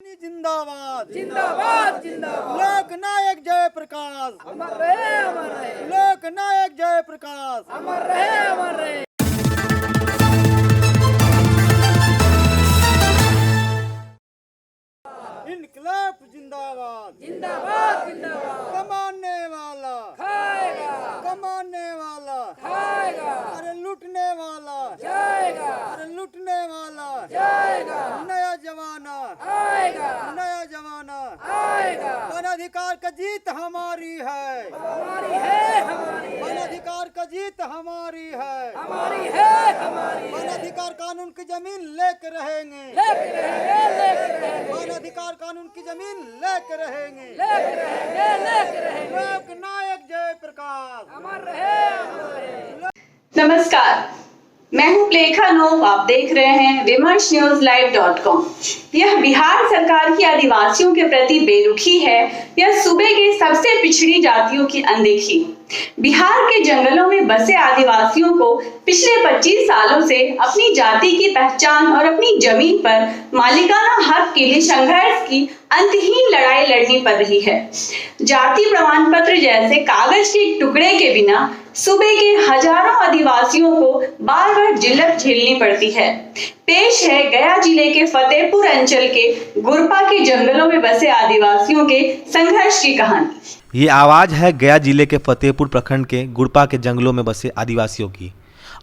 जिंदाबाद जिंदाबाद जिंदाबाद। लोक नायक जयप्रकाश अमर रहे अमर रहे। लोक नायक जयप्रकाश अमर रहे अमर रहे। इनकलाब जिंदाबाद जिंदाबाद जिंदाबाद। कमाने वाला खाएगा कमाने वाला खाएगा। अरे लूटने वाला जाएगा अरे लूटने वाला जाएगा। नया जमाना आएगा नया जमाना आएगा। वन अधिकार का जीत हमारी है हमारी है हमारी वन अधिकार का जीत हमारी है हमारी है हमारी। वन अधिकार कानून की जमीन लेकर रहेंगे लेके रहेंगे लेके रहेंगे वन अधिकार कानून की जमीन लेकर रहेंगे लेके रहेंगे लेके रहेंगे। लोक नायक जयप्रकाश अमर रहे अमर रहे। नमस्कार, मैं हूं प्लेखा नोव। आप देख रहे हैं vimarshnewslive.com। यह बिहार सरकार की आदिवासियों के प्रति बेरुखी है। यह सूबे के सबसे पिछड़ी जातियों की अनदेखी। बिहार के जंगलों में बसे आदिवासियों को पिछले 25 सालों से अपनी जाति की पहचान और अपनी जमीन पर मालिकाना हक के लिए संघर्ष की अंतहीन लड़ाई लड़नी पड़ रही है। जाति प्रमाण पत्र जैसे कागज के टुकड़े के बिना सूबे के हजारों आदिवासियों को बार बार जिल्लत झेलनी पड़ती है। पेश है गया जिले के फतेहपुर अंचल के गुरपा के जंगलों में बसे आदिवासियों के संघर्ष की कहानी। ये आवाज़ है गया जिले के फतेहपुर प्रखंड के गुरपा के जंगलों में बसे आदिवासियों की।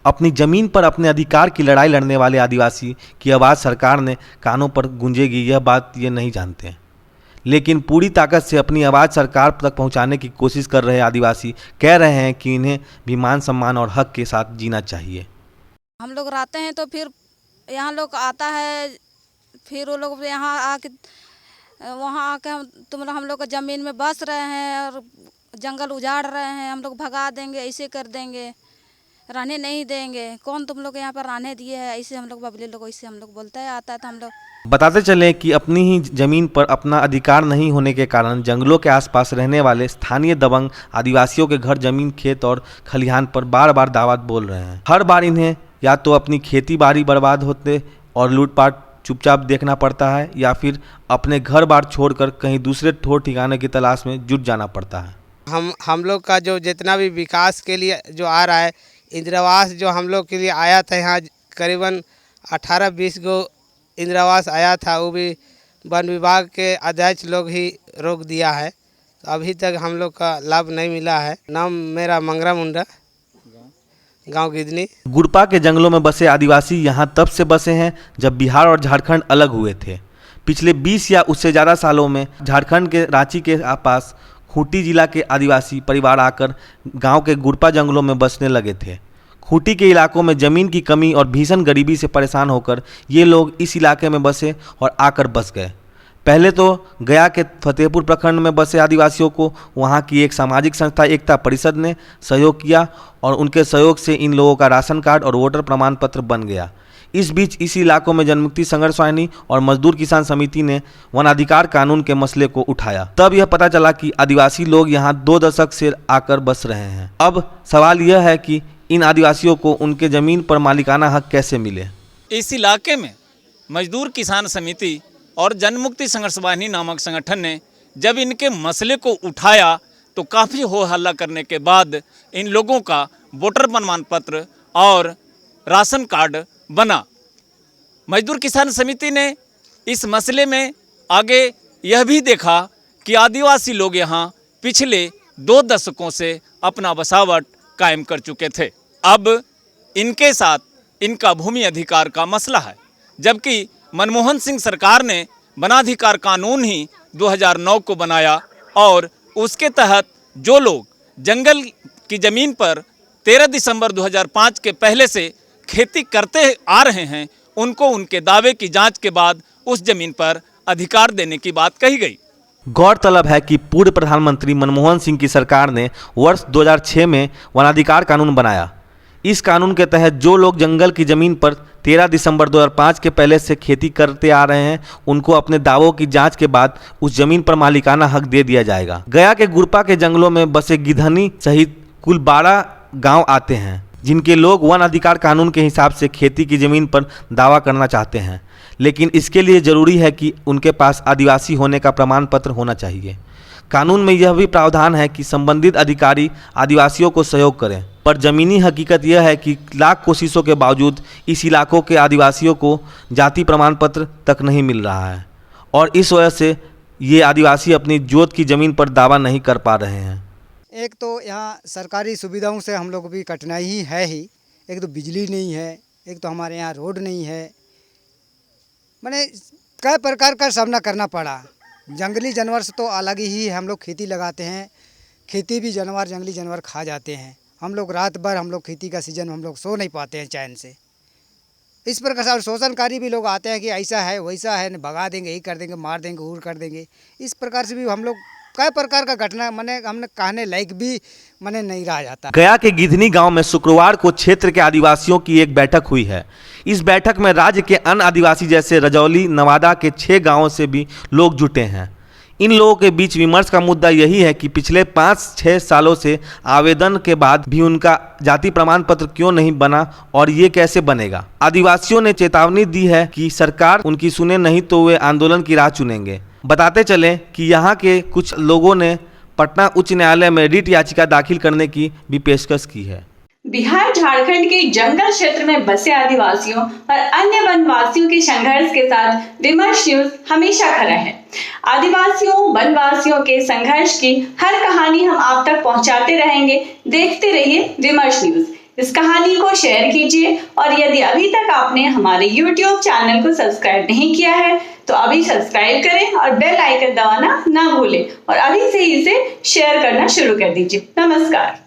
अपनी ज़मीन पर अपने अधिकार की लड़ाई लड़ने वाले आदिवासी की आवाज़ सरकार ने कानों पर गूंजेगी, यह बात ये नहीं जानते हैं। लेकिन पूरी ताकत से अपनी आवाज़ सरकार तक पहुंचाने की कोशिश कर रहे आदिवासी कह रहे हैं कि इन्हें भी मान सम्मान और हक के साथ जीना चाहिए। हम लोग रहते हैं तो फिर यहाँ लोग आता है, फिर वो लोग यहाँ आके वहाँ आके हम लोग का ज़मीन में बस रहे हैं और जंगल उजाड़ रहे हैं। हम लोग भगा देंगे, ऐसे कर देंगे, रहने नहीं देंगे। कौन तुम लोग यहाँ पर रहने दिए है? ऐसे हम लोग बबली लोग ऐसे हम लोग बोलते हैं। आता है तो हम लोग बताते चलें कि अपनी ही ज़मीन पर अपना अधिकार नहीं होने के कारण जंगलों के आसपास रहने वाले स्थानीय दबंग आदिवासियों के घर, जमीन, खेत और खलिहान पर बार बार दावत बोल रहे हैं। हर बार इन्हें या तो अपनी खेती बाड़ी बर्बाद होते और लूटपाट चुपचाप देखना पड़ता है या फिर अपने घर बार छोड़कर कहीं दूसरे ठोर ठिकाने की तलाश में जुट जाना पड़ता है। हम लोग का जो जितना भी विकास के लिए जो आ रहा है, इंदिरावास जो हम लोग के लिए आया था, यहाँ करीबन 18-20 गो इंदिरावास आया था, वो भी वन विभाग के अध्यक्ष लोग ही रोक दिया है। तो अभी तक हम लोग का लाभ नहीं मिला है। नाम मेरा मंगरा मुंडा, गांव गिदनी। गुरपा के जंगलों में बसे आदिवासी यहाँ तब से बसे हैं जब बिहार और झारखंड अलग हुए थे। पिछले 20 या उससे ज़्यादा सालों में झारखंड के रांची के आसपास खूंटी जिला के आदिवासी परिवार आकर गांव के गुरपा जंगलों में बसने लगे थे। खूंटी के इलाकों में ज़मीन की कमी और भीषण गरीबी से परेशान होकर ये लोग इस इलाके में बसे और आकर बस गए। पहले तो गया के फतेहपुर प्रखंड में बसे आदिवासियों को वहाँ की एक सामाजिक संस्था एकता परिषद ने सहयोग किया और उनके सहयोग से इन लोगों का राशन कार्ड और वोटर प्रमाण पत्र बन गया। इस बीच इसी इलाकों में जनमुक्ति संघर्ष वाहिनी और मजदूर किसान समिति ने वनाधिकार कानून के मसले को उठाया। तब यह पता चला कि आदिवासी लोग यहाँ 2 दशक से आकर बस रहे हैं। अब सवाल यह है कि इन आदिवासियों को उनके ज़मीन पर मालिकाना हक कैसे मिले। इस इलाके में मजदूर किसान समिति और जनमुक्ति संघर्ष वाहिनी नामक संगठन ने जब इनके मसले को उठाया तो काफ़ी हो हल्ला करने के बाद इन लोगों का वोटर प्रमाण पत्र और राशन कार्ड बना। मजदूर किसान समिति ने इस मसले में आगे यह भी देखा कि आदिवासी लोग यहाँ पिछले 2 दशकों से अपना बसावट कायम कर चुके थे। अब इनके साथ इनका भूमि अधिकार का मसला है, जबकि मनमोहन सिंह सरकार ने वनाधिकार कानून ही 2009 को बनाया और उसके तहत जो लोग जंगल की ज़मीन पर 13 दिसंबर 2005 के पहले से खेती करते आ रहे हैं, उनको उनके दावे की जांच के बाद उस ज़मीन पर अधिकार देने की बात कही गई। गौरतलब है कि पूर्व प्रधानमंत्री मनमोहन सिंह की सरकार ने वर्ष 2006 में वनाधिकार कानून बनाया। इस कानून के तहत जो लोग जंगल की ज़मीन पर 13 दिसंबर 2005 के पहले से खेती करते आ रहे हैं, उनको अपने दावों की जांच के बाद उस ज़मीन पर मालिकाना हक दे दिया जाएगा। गया के गुरपा के जंगलों में बसे गिधनी सहित कुल 12 गांव आते हैं, जिनके लोग वन अधिकार कानून के हिसाब से खेती की ज़मीन पर दावा करना चाहते हैं। लेकिन इसके लिए ज़रूरी है कि उनके पास आदिवासी होने का प्रमाण पत्र होना चाहिए। कानून में यह भी प्रावधान है कि संबंधित अधिकारी आदिवासियों को सहयोग करें, पर ज़मीनी हकीकत यह है कि लाख कोशिशों के बावजूद इस इलाकों के आदिवासियों को जाति प्रमाण पत्र तक नहीं मिल रहा है और इस वजह से ये आदिवासी अपनी जोत की ज़मीन पर दावा नहीं कर पा रहे हैं। एक तो यहाँ सरकारी सुविधाओं से हम लोग भी कठिनाई ही है ही। एक तो बिजली नहीं है, एक तो हमारे यहाँ रोड नहीं है, मैंने कई प्रकार का सामना करना पड़ा। जंगली जानवर से तो अलग ही है, हम लोग खेती लगाते हैं, खेती भी जानवर जंगली जानवर खा जाते हैं। हम लोग रात भर हम लोग खेती का सीजन हम लोग सो नहीं पाते हैं चैन से। इस प्रकार से शोषणकारी भी लोग आते हैं कि ऐसा है वैसा है, भगा देंगे, यही कर देंगे, मार देंगे, हूर कर देंगे। इस प्रकार से भी हम लोग कई प्रकार का घटना मैंने हमने कहने लायक भी मैंने नहीं रह जाता। गया के गिधनी गांव में शुक्रवार को क्षेत्र के आदिवासियों की एक बैठक हुई है। इस बैठक में राज्य के अन्य आदिवासी जैसे रजौली, नवादा के 6 गांवों से भी लोग जुटे हैं। इन लोगों के बीच विमर्श का मुद्दा यही है कि पिछले 5-6 सालों से आवेदन के बाद भी उनका जाति प्रमाण पत्र क्यों नहीं बना और ये कैसे बनेगा। आदिवासियों ने चेतावनी दी है कि सरकार उनकी सुने नहीं तो वे आंदोलन की राह चुनेंगे। बताते चलें कि यहाँ के कुछ लोगों ने पटना उच्च न्यायालय में रिट याचिका दाखिल करने की भी पेशकश की है। बिहार झारखंड के जंगल क्षेत्र में बसे आदिवासियों और अन्य वनवासियों के संघर्ष के साथ विमर्श न्यूज हमेशा खड़ा है। आदिवासियों वनवासियों के संघर्ष की हर कहानी हम आप तक पहुंचाते रहेंगे। देखते रहिए विमर्श न्यूज। इस कहानी को शेयर कीजिए और यदि अभी तक आपने हमारे YouTube चैनल को सब्सक्राइब नहीं किया है तो अभी सब्सक्राइब करें और बेल आइकन दबाना ना भूलें और अभी से ही इसे शेयर करना शुरू कर दीजिए। नमस्कार।